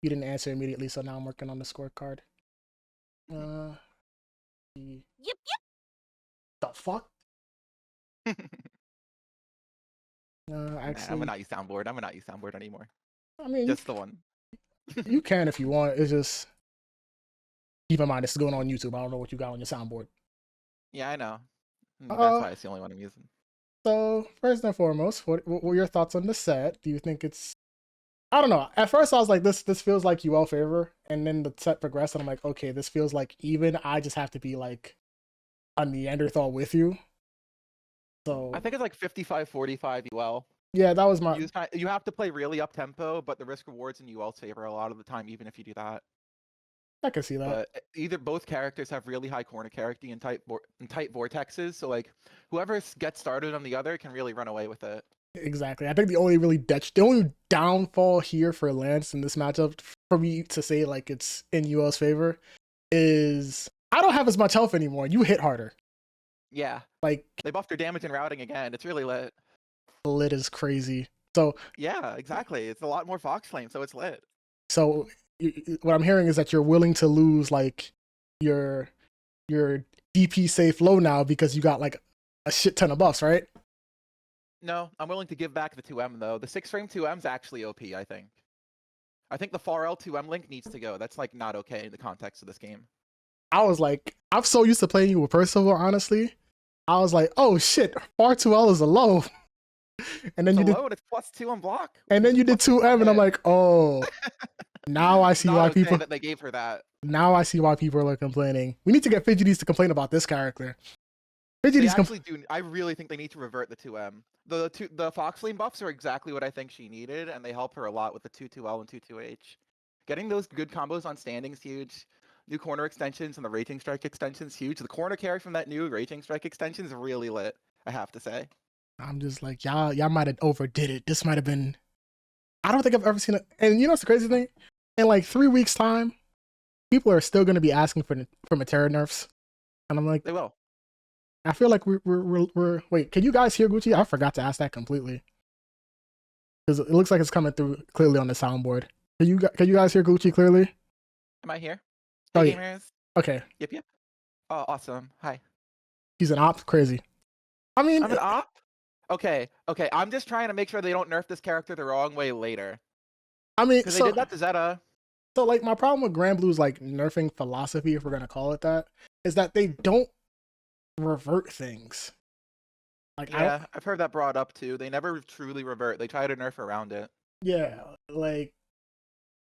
You didn't answer immediately, so now I'm working on the scorecard. Yep. The fuck? Man, I'm Actually, gonna not use soundboard. I'm gonna not use soundboard anymore. I mean, Just the one. you can if you want. It's just keep in mind this is going on YouTube. I don't know what you got on your soundboard. Yeah, I know. That's why it's the only one I'm using. So first and foremost, what were your thoughts on the set? Do you think it's? I don't know. At first, I was like, this feels like Yuel favor, and then the set progressed, and I'm like, okay, this feels like even. I just have to be like a Neanderthal with you. So I think it's like 55-45 UL. yeah, that was my. You have to play really up tempo, but the risk rewards in UL's favor a lot of the time, even if you do that. I can see that. But both characters have really high corner character and tight vortexes, so like whoever gets started on the other can really run away with it. Exactly. I think the only downfall here for Lance in this matchup, for me to say like it's in UL's favor, is I don't have as much health anymore. You hit harder. Yeah. Like they buffed your damage and routing again. It's really lit. Lit is crazy. So yeah, exactly. It's a lot more Fox Flame, so it's lit. So what I'm hearing is that you're willing to lose like your DP safe low now because you got like a shit ton of buffs, right? No, I'm willing to give back the 2M though. The 6-frame 2M's actually OP, I think. I think the far L 2M link needs to go. That's like not okay in the context of this game. I was like, I'm so used to playing you with Percival, honestly. I was like, oh shit, far 2L is a low. And then it's you did low and it's +2 on block. And then you did 2M and I'm like, oh. Now I see why people that they gave her that. Now I see why people are complaining. We need to get Fidgeties to complain about this character. Fidgeties actually do. I really think they need to revert the 2M. The Fox Flame buffs are exactly what I think she needed, and they help her a lot with the 2-2L and 2-2H. Getting those good combos on standing is huge. New corner extensions and the Raging Strike extension is huge. The corner carry from that new Raging Strike extension is really lit, I have to say. I'm just like, y'all might have overdid it. This might have been... I don't think I've ever seen it. And you know what's the crazy thing? In like 3 weeks' time, people are still going to be asking for Matera nerfs. And I'm like... They will. I feel like we're... Wait, can you guys hear Gucci? I forgot to ask that completely. Because it looks like it's coming through clearly on the soundboard. Can you guys hear Gucci clearly? Am I here? Hey, oh, gamers. Yeah. Okay. Yep. Oh, awesome. Hi. He's an op? Crazy. I mean... I'm an op? Okay. I'm just trying to make sure they don't nerf this character the wrong way later. I mean... Because they did that to Zeta. So, like, my problem with Grand Blue's, like, nerfing philosophy, if we're going to call it that, is that they don't revert things. Like, yeah, I've heard that brought up, too. They never truly revert. They try to nerf around it. Yeah, like...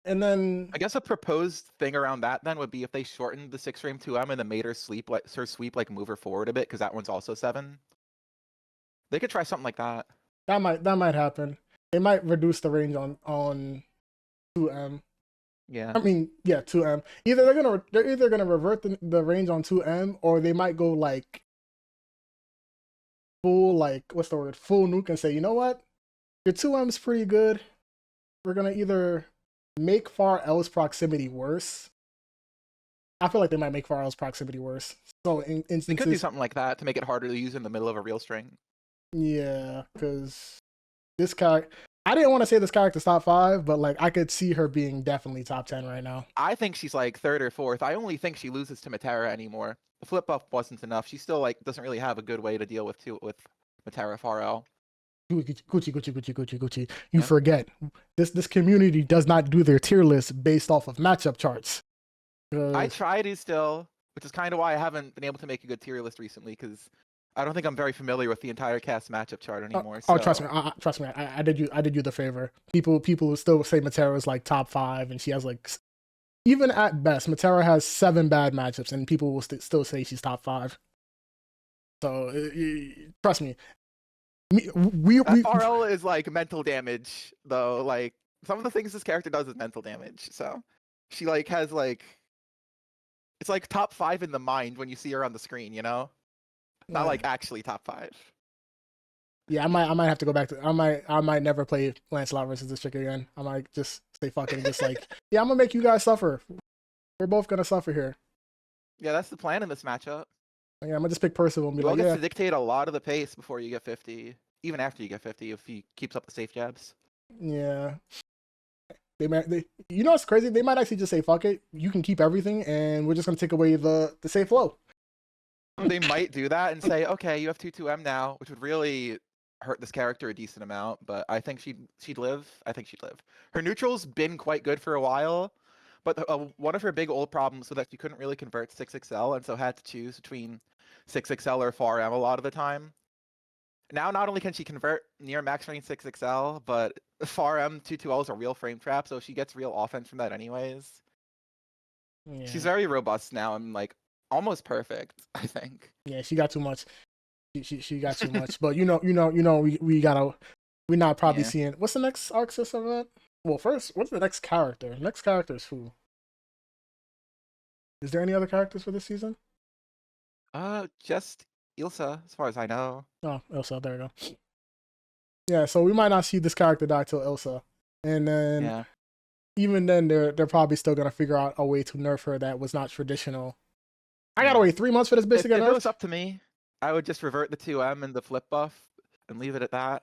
And then... I guess a proposed thing around that, then, would be if they shortened the 6-frame 2M and then made her sweep, like, move her forward a bit, because that one's also 7. They could try something like that. That might happen. They might reduce the range on 2M. Yeah. I mean, yeah, 2M. They're either gonna revert the range on 2M, or they might go like full, like, what's the word? Full nuke and say, you know what? Your 2M's pretty good. We're gonna either make far L's proximity worse. I feel like they might make far L's proximity worse. So in instances, they could do something like that to make it harder to use in the middle of a real string. Yeah, because this character, I didn't want to say this character's top 5, but like I could see her being definitely top 10 right now. I think she's like 3rd or 4th. I only think she loses to Matera anymore. The flip buff wasn't enough. She still like doesn't really have a good way to deal with Matera far L. Gucci. You forget this community does not do their tier list based off of matchup charts. I try to still, which is kind of why I haven't been able to make a good tier list recently, because I don't think I'm very familiar with the entire cast matchup chart anymore. Oh, trust me. I did you the favor. People still say Matera is like top 5, and she has like, even at best, Matera has 7 bad matchups, and people will still say she's top 5. So trust me. RL is like mental damage though. Like some of the things this character does is mental damage. So she like has like, it's like top 5 in the mind when you see her on the screen. You know. Not like actually top 5. Yeah, I might have to go back to. I might never play Lancelot versus this chick again. I might just say fuck it and just like, yeah, I'm gonna make you guys suffer. We're both gonna suffer here. Yeah, that's the plan in this matchup. Yeah, I'm gonna just pick Percival and be like, gets to dictate a lot of the pace before you get 50, even after you get 50, if he keeps up the safe jabs. Yeah. You know what's crazy? They might actually just say, "Fuck it, you can keep everything, and we're just gonna take away the safe flow." They might do that and say, okay, you have 2-2M now, which would really hurt this character a decent amount, but I think she'd live. I think she'd live. Her neutral's been quite good for a while, but one of her big old problems was that she couldn't really convert 6XL, and so had to choose between 6XL or 4M a lot of the time. Now, not only can she convert near max range 6XL, but 4M 2-2L is a real frame trap, so she gets real offense from that anyways. Yeah. She's very robust now and like almost perfect, I think. Yeah, she got too much. She got too much. But we're not probably seeing what's the next arc system event? Well, first, what's the next character? Next character is who? Is there any other characters for this season? Just Ilsa, as far as I know. Oh, Elsa, there you go. Yeah, so we might not see this character die till Elsa. And then even then they're probably still gonna figure out a way to nerf her that was not traditional. I gotta wait 3 months for this bitch to get nerfed. If it was up to me, I would just revert the 2M and the flip buff and leave it at that.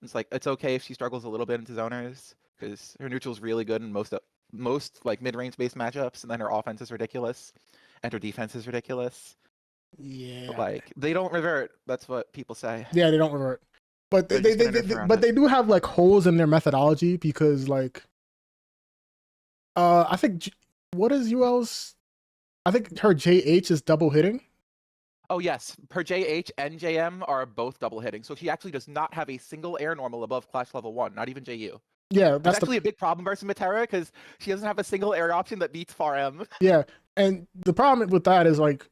It's like it's okay if she struggles a little bit into zoners, because her neutral's really good in most like mid-range based matchups, and then her offense is ridiculous, and her defense is ridiculous. Yeah. But like they don't revert. That's what people say. Yeah, they don't revert. But they do have like holes in their methodology because like I think what is Yuel's? I think her JH is double hitting. Oh yes, her JH and JM are both double hitting, so she actually does not have a single air normal above Clash level 1, not even JU. Yeah, that's actually a big problem versus Matera because she doesn't have a single air option that beats 4M. Yeah, and the problem with that is like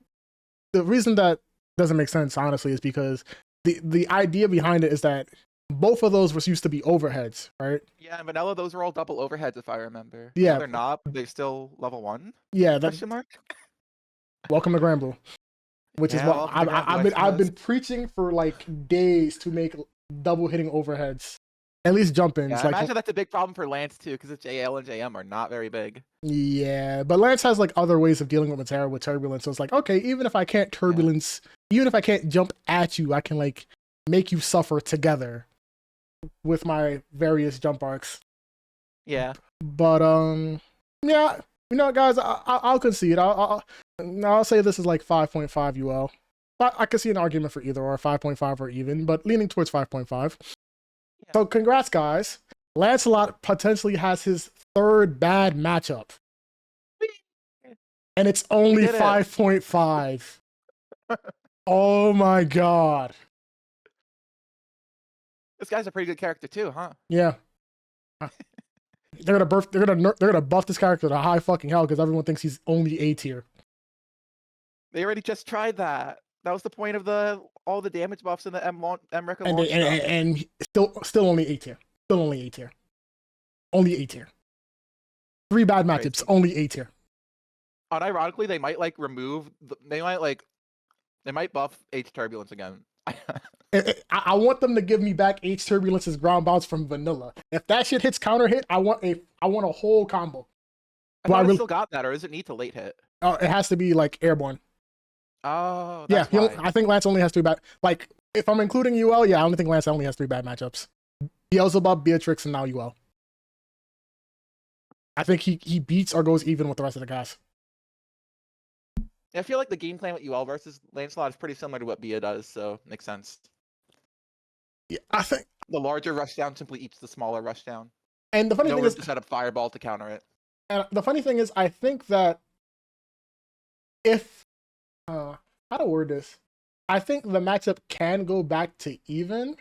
the reason that doesn't make sense honestly is because the idea behind it is that both of those was used to be overheads, right? Yeah, in vanilla those are all double overheads if I remember. Yeah, no, they're not. They're still level 1. Yeah, question mark. Welcome to Granblue. Which is what I've been preaching for like days to make double hitting overheads, at least jump ins. Yeah, like, imagine that's a big problem for Lance too, because JL and JM are not very big. Yeah, but Lance has like other ways of dealing with Matera with turbulence. So it's like, okay, even if I can't turbulence, even if I can't jump at you, I can like make you suffer together with my various jump arcs. Yeah, but yeah, you know, guys, I'll concede. I'll say this is like 5.5 UL. I could see an argument for either or 5.5 or even, but leaning towards 5.5. Yeah. So congrats, guys. Lancelot potentially has his third bad matchup. And it's only 5.5. Oh my god. This guy's a pretty good character too, huh? Yeah. They're gonna buff this character to high fucking hell because everyone thinks he's only A tier. They already just tried that. That was the point of all the damage buffs in the M record launch. And still only A tier. Still only A tier. Only A tier. 3 bad matchups, only A tier. Unironically, they might like they might buff H turbulence again. I want them to give me back H turbulence's ground bounce from vanilla. If that shit hits counter hit, I want a whole combo. I thought it still got that, or does it need to late hit? It has to be like airborne. Oh, that's I think Lance only has 3 bad. Like if I'm including UL, yeah, I only think Lance only has 3 bad matchups. Beelzebub, Beatrix, and now UL. I think he beats or goes even with the rest of the cast. I feel like the game plan with UL versus Lancelot is pretty similar to what Bia does, so makes sense. Yeah, I think the larger rushdown simply eats the smaller rushdown. And the funny thing is to set up Fireball to counter it. And the funny thing is, I think that if how to word this, I think the matchup can go back to even.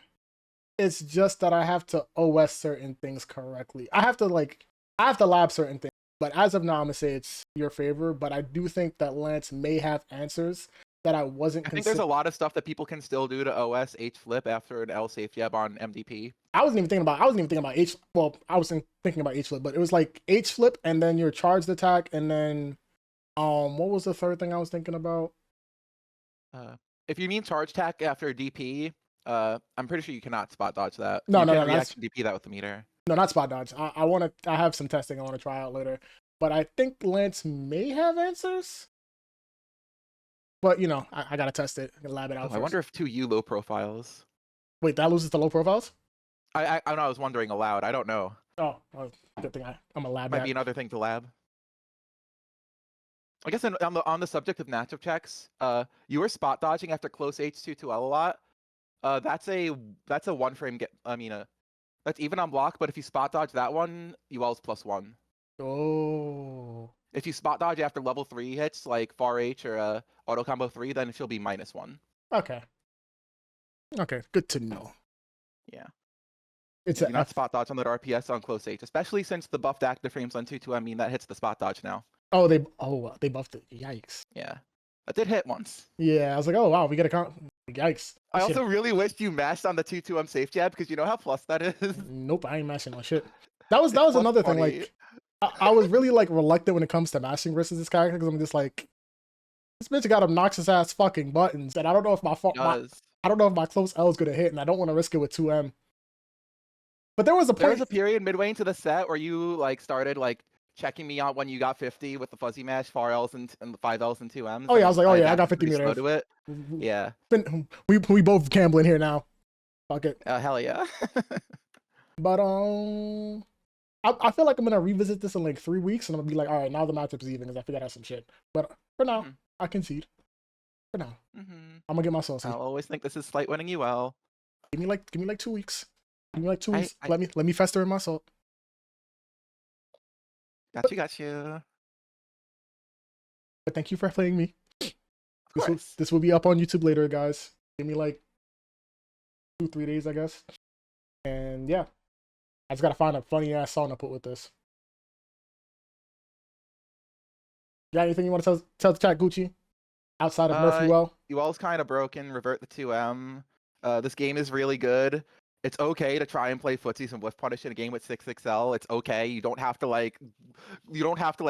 It's just that I have to OS certain things correctly. I have to lab certain things. But as of now, I'm gonna say it's your favor. But I do think that Lance may have answers that I wasn't. I think there's a lot of stuff that people can still do to OS H flip after an L safe jab on MDP. I wasn't even thinking about H. Well, I was thinking about H flip, but it was like H flip and then your charged attack and then what was the third thing I was thinking about? If you mean charge attack after DP, I'm pretty sure you cannot spot dodge that. No, reaction DP that with the meter. No, not spot dodge. I have some testing I want to try out later. But I think Lance may have answers. But, you know, I got to test it and lab it out first. I wonder if 2U low profiles. Wait, that loses the low profiles? I know, I was wondering aloud. I don't know. Oh, well, good thing I'm a lab Might guy. be another thing to lab. I guess on the subject of matchup checks, you were spot dodging after close H2-L a lot. That's a one frame get. I mean, that's even on block. But if you spot dodge that one, Yuel's +1. Oh. If you spot dodge after level 3 hits like far H or auto combo 3, then she'll be -1. Okay. Okay, good to know. Yeah. It's Do a not F. spot dodge on that RPS on close H, especially since the buffed active frames on 2-2. I mean, that hits the spot dodge now. Oh, they buffed it. Yikes. Yeah, that did hit once. Yeah, I was like, oh wow, we get a yikes. I also really wished you mashed on the 2-2 safe jab because you know how plus that is. Nope, I ain't mashing on shit. That was another thing. 20. Like, I was really like reluctant when it comes to mashing versus this character because I'm just like, this bitch got obnoxious ass fucking buttons, and I don't know if I don't know if my close L is gonna hit, and I don't want to risk it with 2M. But there was a period midway into the set where you like started like checking me out when you got 50 with the fuzzy mash, 4Ls and the 5Ls and 2Ms. Oh yeah, I was like, oh yeah, I got 50 slow meters. to it. Yeah. We both gambling here now. Fuck it. Hell yeah. But I feel like I'm gonna revisit this in like 3 weeks, and I'm gonna be like, all right, now the matchup's even because I figured out some shit. But for now, I concede. For now, I'm gonna get my saucy. I'll always think this is slight winning you well. Give me like 2 weeks. Give me like 2 weeks. Let me fester in my salt. Got you. But thank you for playing me. Of course. This will be up on YouTube later, guys. Give me like 2-3 days, I guess. And yeah, I just gotta find a funny ass song to put with this. Got anything you want to tell the chat, Gucci? Outside of nerf Yuel? Yuel's kind of broken. Revert the 2M. This game is really good. It's okay to try and play footsies and whiff punish in a game with 6XL. It's okay. You don't have to like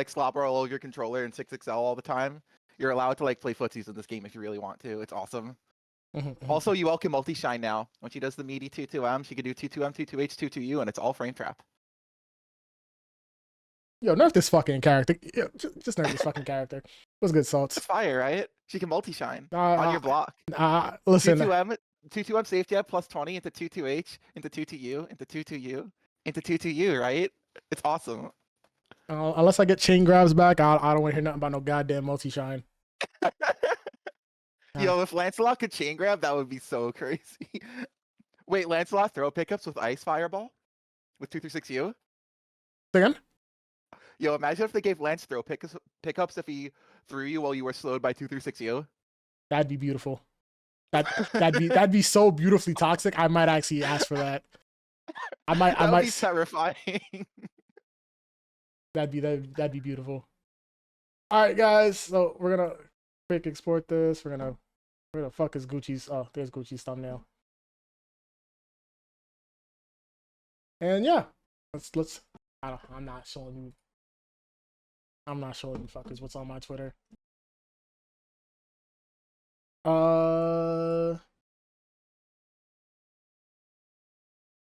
slop roll over your controller in 6XL all the time. You're allowed to like play footsies in this game if you really want to. It's awesome. Also, Yuel can multi-shine now. When she does the meaty 2-2M, she can do 2-2M, 2-2H, 2-2U, and it's all frame trap. Yo, nerf this fucking character. Yo, just nerf this fucking character. What's good, Salts? It's fire, right? She can multi-shine on your block. Listen. 2-2M safe jab +20 into 2-2H, into 2-2U, into 2-2U, into 2-2U, right? It's awesome. Unless I get chain grabs back, I don't want to hear nothing about no goddamn multi-shine. Yo, if Lancelot could chain grab, that would be so crazy. Wait, Lancelot throw pickups with Ice Fireball? With 2-6U? Again? Yo, imagine if they gave Lance throw pickups if he threw you while you were slowed by 2-6U. That'd be beautiful. That'd be so beautifully toxic. I might actually ask for that. I might be terrifying. That'd be beautiful. All right, guys. So we're gonna quick export this. Where the fuck is Gucci's? Oh, there's Gucci's thumbnail. And yeah, let's. I'm not showing you fuckers what's on my Twitter.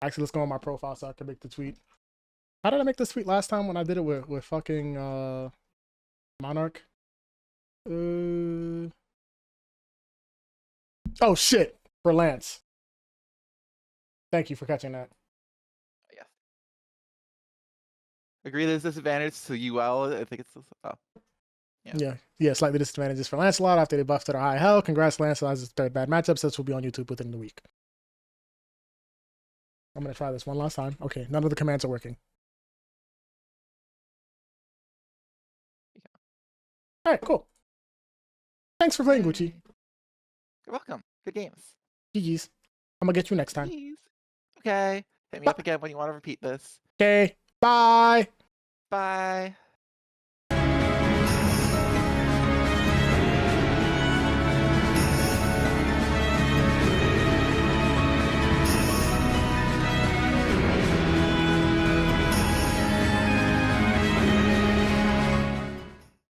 Actually, let's go on my profile so I can make the tweet. How did I make this tweet last time when I did it with fucking Monarch? Oh shit, for Lance. Thank you for catching that. Yeah. Agree there's disadvantage to Yuel. I think it's Yeah, slightly disadvantages for Lancelot after they buffed it a high hell. Congrats, Lancelot. His third bad matchup. This will be on YouTube within the week. I'm gonna try this one last time. Okay, none of the commands are working. All right, cool. Thanks for playing, Gucci. You're welcome. Good games. GG's. I'm gonna get you next time. Okay. Hit me up again when you want to repeat this. Okay. Bye. Bye.